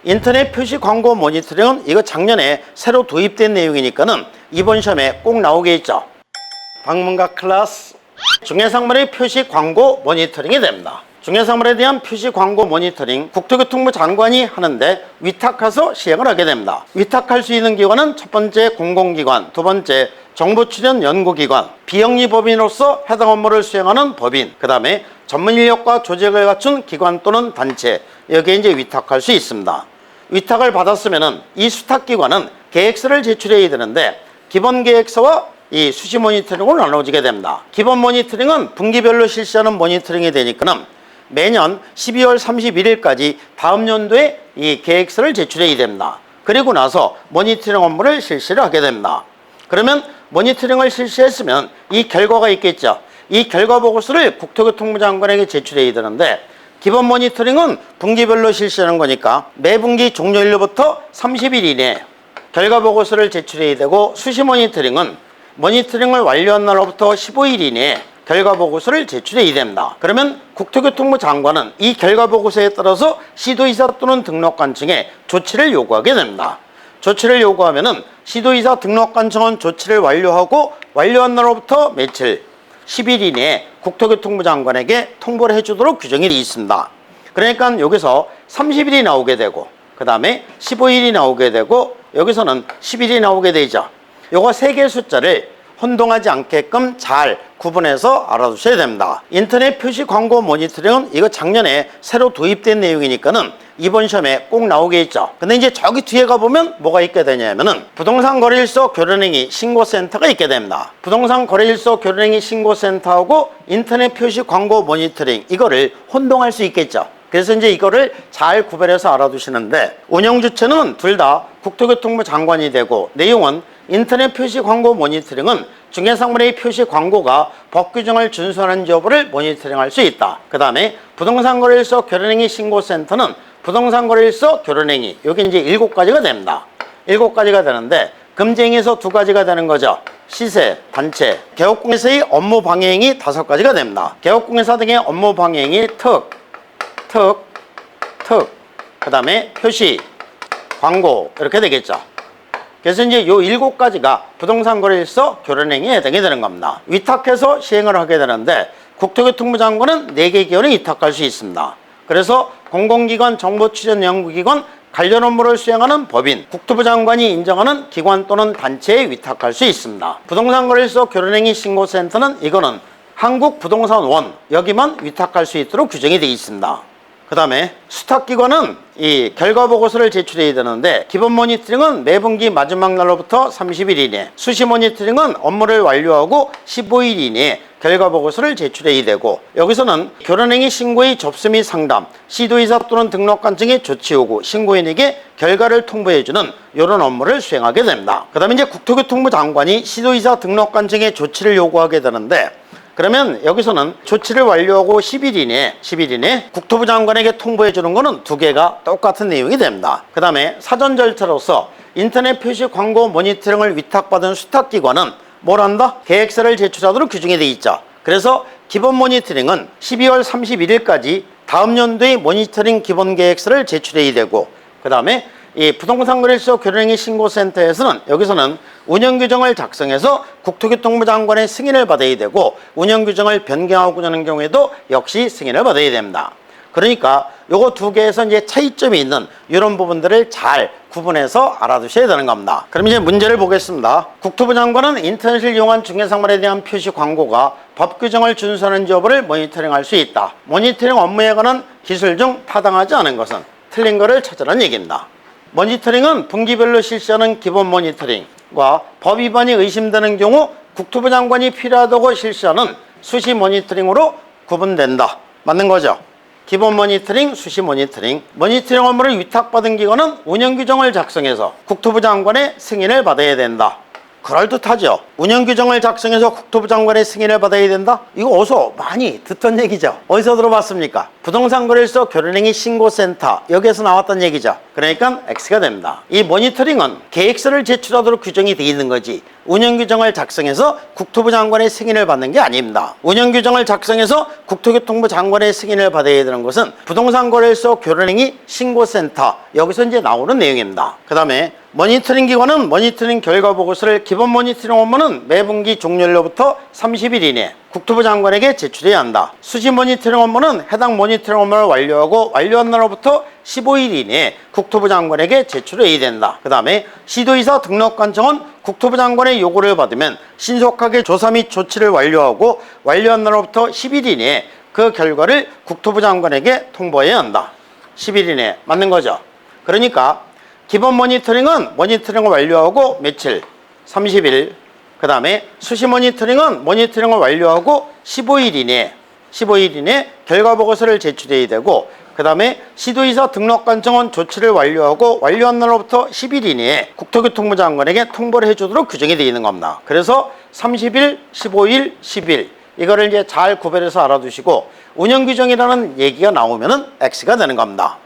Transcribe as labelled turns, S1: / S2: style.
S1: 인터넷 표시 광고 모니터링은 이거 작년에 새로 도입된 내용이니까는 이번 시험에 꼭 나오겠죠. 방문각 클래스 중개상물의 표시 광고 모니터링이 됩니다. 중개상물에 대한 표시 광고 모니터링 국토교통부 장관이 하는데 위탁해서 시행을 하게 됩니다. 위탁할 수 있는 기관은 첫 번째 공공기관, 두 번째 정보출연 연구기관, 비영리법인으로서 해당 업무를 수행하는 법인, 그 다음에 전문 인력과 조직을 갖춘 기관 또는 단체, 여기에 이제 위탁할 수 있습니다. 위탁을 받았으면은 이 수탁기관은 계획서를 제출해야 되는데 기본 계획서와 이 수시 모니터링으로 나눠지게 됩니다. 기본 모니터링은 분기별로 실시하는 모니터링이 되니까는 매년 12월 31일까지 다음 연도에 이 계획서를 제출해야 됩니다. 그리고 나서 모니터링 업무를 실시를 하게 됩니다. 그러면 모니터링을 실시했으면 이 결과가 있겠죠. 이 결과 보고서를 국토교통부 장관에게 제출해야 되는데 기본 모니터링은 분기별로 실시하는 거니까 매 분기 종료일로부터 30일 이내에 결과 보고서를 제출해야 되고 수시 모니터링은 모니터링을 완료한 날로부터 15일 이내에 결과 보고서를 제출해야 됩니다. 그러면 국토교통부 장관은 이 결과 보고서에 따라서 시도이사 또는 등록관청에 조치를 요구하게 됩니다. 조치를 요구하면은 시도이사 등록관청은 조치를 완료하고 완료한 날로부터 며칠 10일 이내에 국토교통부 장관에게 통보를 해주도록 규정이 되어 있습니다. 그러니까 여기서 30일이 나오게 되고 그 다음에 15일이 나오게 되고 여기서는 10일이 나오게 되죠. 요거 세 개의 숫자를 혼동하지 않게끔 잘 구분해서 알아두셔야 됩니다. 인터넷 표시 광고 모니터링은 이거 작년에 새로 도입된 내용이니까는 이번 시험에 꼭 나오겠죠. 근데 이제 저기 뒤에 가보면 뭐가 있게 되냐면은 부동산 거래일소 교련행위 신고센터가 있게 됩니다. 부동산 거래일소 교련행위 신고센터하고 인터넷 표시 광고 모니터링 이거를 혼동할 수 있겠죠. 그래서 이제 이거를 잘 구별해서 알아두시는데 운영 주체는 둘 다 국토교통부 장관이 되고 내용은 인터넷 표시 광고 모니터링은 중개상물의 표시 광고가 법 규정을 준수하는지 여부를 모니터링할 수 있다. 그 다음에 부동산 거래일소 교련행위 신고센터는 부동산 거래일소 교련행위 여기 이제 7가지가 됩니다. 7가지가 되는데 금지행위에서 2가지가 되는 거죠. 시세, 단체, 개업공개사의 업무 방해행위 5가지가 됩니다. 개업공개사 등의 업무 방해행위 특, 그 다음에 표시, 광고 이렇게 되겠죠. 그래서 이제 요 7가지가 부동산 거래일소 교련행위에 해당이 되는 겁니다. 위탁해서 시행을 하게 되는데 국토교통부 장관은 4개 기관에 위탁할 수 있습니다. 그래서 공공기관, 정보출연연구기관, 관련 업무를 수행하는 법인, 국토부 장관이 인정하는 기관 또는 단체에 위탁할 수 있습니다. 부동산 거래일소 교련행위 신고센터는 이거는 한국부동산원 여기만 위탁할 수 있도록 규정이 되어 있습니다. 그 다음에 수탁기관은 이 결과보고서를 제출해야 되는데 기본 모니터링은 매분기 마지막 날로부터 30일 이내, 수시 모니터링은 업무를 완료하고 15일 이내에 결과보고서를 제출해야 되고 여기서는 교련행위 신고의 접수 및 상담, 시도이사 또는 등록관청의 조치 요구, 신고인에게 결과를 통보해주는 이런 업무를 수행하게 됩니다. 그 다음에 이제 국토교통부 장관이 시도이사 등록관청의 조치를 요구하게 되는데 그러면 여기서는 조치를 완료하고 10일 이내에 국토부 장관에게 통보해 주는 거는 2개가 똑같은 내용이 됩니다. 그 다음에 사전 절차로서 인터넷 표시 광고 모니터링을 위탁받은 수탁기관은 뭘 한다? 계획서를 제출하도록 규정이 되어 있죠. 그래서 기본 모니터링은 12월 31일까지 다음 연도의 모니터링 기본 계획서를 제출해야 되고 그 다음에 이 부동산 거래일소 교련행위 신고센터에서는 여기서는 운영규정을 작성해서 국토교통부 장관의 승인을 받아야 되고 운영규정을 변경하고자 하는 경우에도 역시 승인을 받아야 됩니다. 그러니까 요거 2개에서 이제 차이점이 있는 이런 부분들을 잘 구분해서 알아두셔야 되는 겁니다. 그럼 이제 문제를 보겠습니다. 국토부 장관은 인터넷을 이용한 중개상물에 대한 표시 광고가 법 규정을 준수하는지 여부를 모니터링할 수 있다. 모니터링 업무에 관한 기술 중 타당하지 않은 것은 틀린 거를 찾으라는 얘기입니다. 모니터링은 분기별로 실시하는 기본 모니터링과 법 위반이 의심되는 경우 국토부 장관이 필요하다고 실시하는 수시 모니터링으로 구분된다. 맞는 거죠? 기본 모니터링, 수시 모니터링. 모니터링 업무를 위탁받은 기관은 운영규정을 작성해서 국토부 장관의 승인을 받아야 된다. 그럴듯하죠. 운영규정을 작성해서 국토부 장관의 승인을 받아야 된다? 이거 어디서 많이 듣던 얘기죠. 어디서 들어봤습니까? 부동산거래소 교류행위 신고센터, 여기에서 나왔던 얘기죠. 그러니까 X가 됩니다. 이 모니터링은 계획서를 제출하도록 규정이 되어 있는 거지, 운영규정을 작성해서 국토부 장관의 승인을 받는 게 아닙니다. 운영규정을 작성해서 국토교통부 장관의 승인을 받아야 되는 것은 부동산거래소 교류행위 신고센터, 여기서 이제 나오는 내용입니다. 그 다음에 모니터링 기관은 모니터링 결과 보고서를 기본 모니터링 업무는 매분기 종료일로부터 30일 이내 국토부 장관에게 제출해야 한다. 수시 모니터링 업무는 해당 모니터링 업무를 완료하고 완료한 날로부터 15일 이내에 국토부 장관에게 제출해야 된다. 그 다음에 시도의사 등록관청은 국토부 장관의 요구를 받으면 신속하게 조사 및 조치를 완료하고 완료한 날로부터 10일 이내에 그 결과를 국토부 장관에게 통보해야 한다. 10일 이내에 맞는 거죠. 그러니까 기본 모니터링은 모니터링을 완료하고 며칠? 30일. 그 다음에 수시 모니터링은 모니터링을 완료하고 15일 이내에 결과 보고서를 제출해야 되고, 그 다음에 시도의사 등록관청은 조치를 완료하고 완료한 날로부터 10일 이내에 국토교통부 장관에게 통보를 해주도록 규정이 되어 있는 겁니다. 그래서 30일, 15일, 10일 이거를 이제 잘 구별해서 알아두시고 운영규정이라는 얘기가 나오면은 X가 되는 겁니다.